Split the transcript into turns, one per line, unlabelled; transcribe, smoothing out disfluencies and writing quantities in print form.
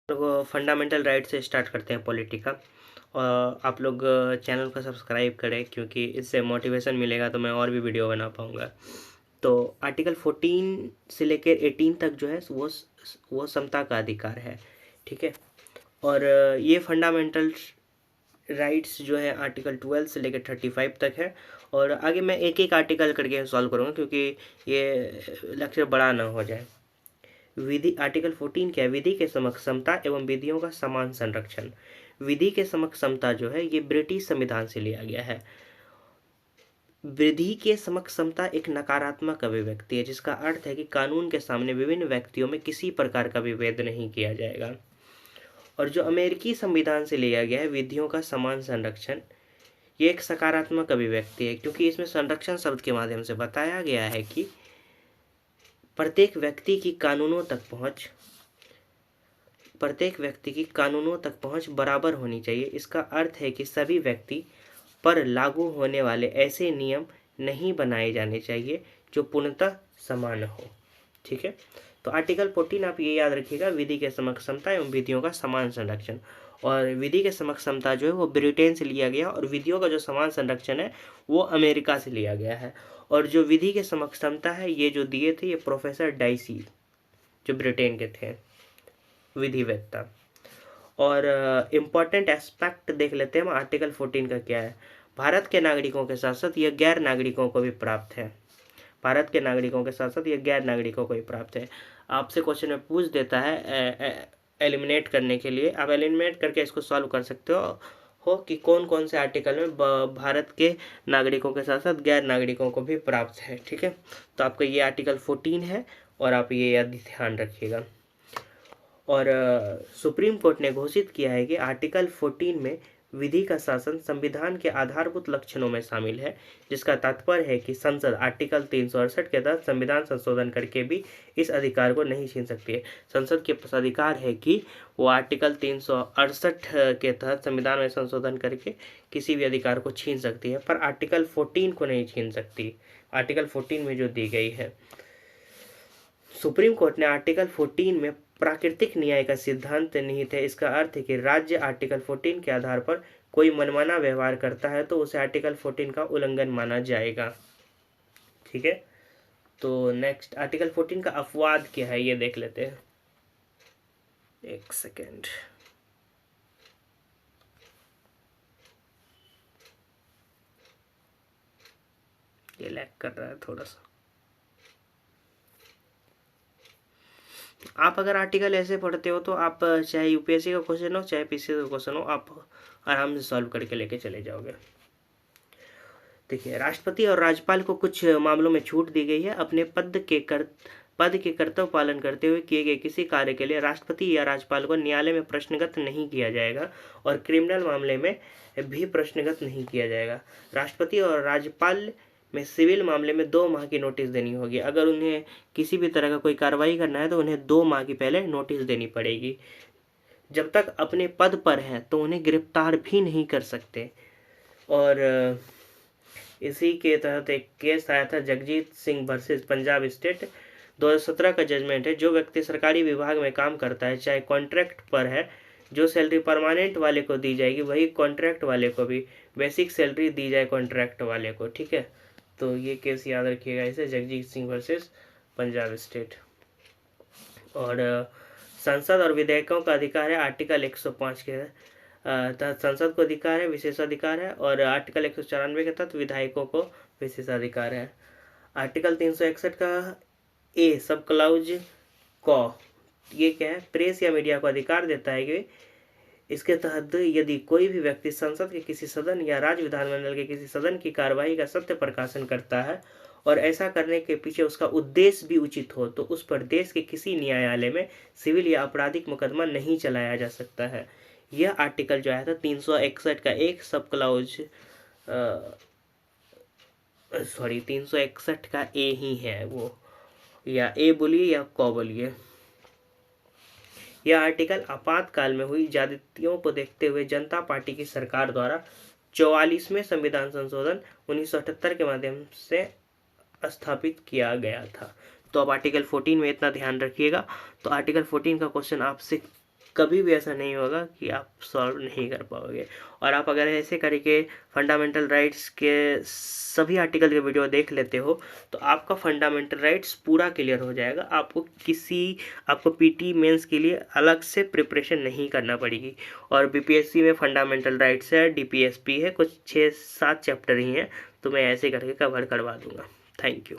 लोग fundamental right से start करते हैं पॉलिटी का। और आप लोग चैनल को सब्सक्राइब करें, क्योंकि इससे मोटिवेशन मिलेगा तो मैं और भी वीडियो बना पाऊँगा। तो आर्टिकल 14 से लेकर 18 तक जो है वो समता का अधिकार है, ठीक है। और ये फंडामेंटल राइट्स जो है आर्टिकल 12 से लेकर 35 तक है। और आगे मैं एक एक आर्टिकल करके सॉल्व करूँगा, क्योंकि ये लेक्चर बड़ा ना हो जाए। विधि आर्टिकल 14 क्या है? विधि के समक्ष समता एवं विधियों का समान संरक्षण। विधि के समक्ष समता जो है ये ब्रिटिश संविधान से लिया गया है। विधि के समक्ष समता एक नकारात्मक अभिव्यक्ति है, जिसका अर्थ है कि कानून के सामने विभिन्न व्यक्तियों में किसी प्रकार का विभेद नहीं किया जाएगा। और जो अमेरिकी संविधान से लिया गया है विधियों का समान संरक्षण, ये एक सकारात्मक अभिव्यक्ति है, क्योंकि इसमें संरक्षण शब्द के माध्यम से बताया गया है कि प्रत्येक व्यक्ति की कानूनों तक पहुंच बराबर होनी चाहिए। इसका अर्थ है कि सभी व्यक्ति पर लागू होने वाले ऐसे नियम नहीं बनाए जाने चाहिए जो पूर्णतः समान हो, ठीक है। तो आर्टिकल 14 आप ये याद रखिएगा, विधि के समक्ष समता एवं विधियों का समान संरक्षण। और विधि के समक्ष समता जो है वो ब्रिटेन से लिया गया, और विधियों का जो समान संरक्षण है वो अमेरिका से लिया गया है। और जो विधि के समक्ष समता है ये जो दिए थे ये प्रोफेसर डाइसी, जो ब्रिटेन के थे विधिवेत्ता। और इम्पॉर्टेंट एस्पेक्ट देख लेते हैं हम आर्टिकल 14 का क्या है। भारत के नागरिकों के साथ साथ यह गैर नागरिकों को भी प्राप्त है। भारत के नागरिकों के साथ साथ ये गैर नागरिकों को भी प्राप्त है। आपसे क्वेश्चन में पूछ देता है एलिमिनेट करने के लिए, आप एलिमिनेट करके इसको सॉल्व कर सकते हो कि कौन कौन से आर्टिकल में भारत के नागरिकों के साथ साथ गैर नागरिकों को भी प्राप्त है, ठीक है। तो आपका ये आर्टिकल 14 है, और आप ये ध्यान रखिएगा। और सुप्रीम कोर्ट ने घोषित किया है कि आर्टिकल 14 में विधि का शासन संविधान के आधारभूत लक्षणों में शामिल है, जिसका तात्पर्य है कि संसद आर्टिकल 368 के तहत संविधान संशोधन करके भी इस अधिकार को नहीं छीन सकती है। संसद के पास अधिकार है कि वो आर्टिकल 368 के तहत संविधान में संशोधन करके किसी भी अधिकार को छीन सकती है, पर आर्टिकल 14 को नहीं छीन सकती। आर्टिकल 14 में जो दी गई है, सुप्रीम कोर्ट ने आर्टिकल 14 में प्राकृतिक न्याय का सिद्धांत निहित है। इसका अर्थ है कि राज्य आर्टिकल 14 के आधार पर कोई मनमाना व्यवहार करता है तो उसे आर्टिकल 14 का उल्लंघन माना जाएगा, ठीक है। तो नेक्स्ट आर्टिकल 14 का अपवाद क्या है ये देख लेते हैं। एक सेकेंड, ये लैग कर रहा है थोड़ा सा। आप अगर आर्टिकल ऐसे पढ़ते हो तो आप चाहे यूपीएससी का क्वेश्चन हो चाहे पीसीएस का क्वेश्चन हो, आप आराम से सॉल्व करके लेके चले जाओगे। देखिए, राष्ट्रपति और राज्यपाल को कुछ मामलों में छूट दी गई है। अपने पद के कर्तव्य पालन करते हुए किए गए किसी कार्य के लिए राष्ट्रपति या राज्यपाल को न्यायालय में प्रश्नगत नहीं किया जाएगा, और क्रिमिनल मामले में भी प्रश्नगत नहीं किया जाएगा। राष्ट्रपति और राज्यपाल में सिविल मामले में 2 माह की नोटिस देनी होगी। अगर उन्हें किसी भी तरह का कोई कार्रवाई करना है तो उन्हें 2 माह की पहले नोटिस देनी पड़ेगी। जब तक अपने पद पर हैं तो उन्हें गिरफ्तार भी नहीं कर सकते। और इसी के तहत एक केस आया था, जगजीत सिंह वर्सेस पंजाब स्टेट, 2017 का जजमेंट है। जो व्यक्ति सरकारी विभाग में काम करता है, चाहे कॉन्ट्रैक्ट पर है, जो सैलरी परमानेंट वाले को दी जाएगी वही कॉन्ट्रैक्ट वाले को भी बेसिक सैलरी दी जाए कॉन्ट्रैक्ट वाले को, ठीक है। तो ये केस याद रखिएगा, इसे जगजीत सिंह वर्सेस पंजाब स्टेट। और संसद और विधेयकों का अधिकार है आर्टिकल 105 के तहत संसद को अधिकार है, विशेषाधिकार है। और आर्टिकल 194 के तहत विधायकों को विशेषाधिकार है। आर्टिकल 361 का ए सब क्लाउज क ये क्या है? प्रेस या मीडिया को अधिकार देता है कि इसके तहत यदि कोई भी व्यक्ति संसद के किसी सदन या राज्य विधानमंडल के किसी सदन की कार्यवाही का सत्य प्रकाशन करता है और ऐसा करने के पीछे उसका उद्देश्य भी उचित हो, तो उस पर देश के किसी न्यायालय में सिविल या आपराधिक मुकदमा नहीं चलाया जा सकता है। यह आर्टिकल जो आया था 361 का एक सब क्लाउज 361 का ए ही है वो, या ए बोलिए या क बोलिए। यह आर्टिकल आपातकाल में हुई ज्यादतियों को देखते हुए जनता पार्टी की सरकार द्वारा 44वें संविधान संशोधन 1978 के माध्यम से स्थापित किया गया था। तो अब आर्टिकल 14 में इतना ध्यान रखिएगा। तो आर्टिकल 14 का क्वेश्चन आपसे कभी भी ऐसा नहीं होगा कि आप सॉल्व नहीं कर पाओगे। और आप अगर ऐसे करके फंडामेंटल राइट्स के सभी आर्टिकल के वीडियो देख लेते हो तो आपका फंडामेंटल राइट्स पूरा क्लियर हो जाएगा। आपको पीटी मेंस के लिए अलग से प्रिपरेशन नहीं करना पड़ेगी। और बीपीएससी में फंडामेंटल राइट्स है, डीपीएसपी है, कुछ 6-7 चैप्टर ही हैं, तो मैं ऐसे करके कवर करवा दूंगा। Thank you.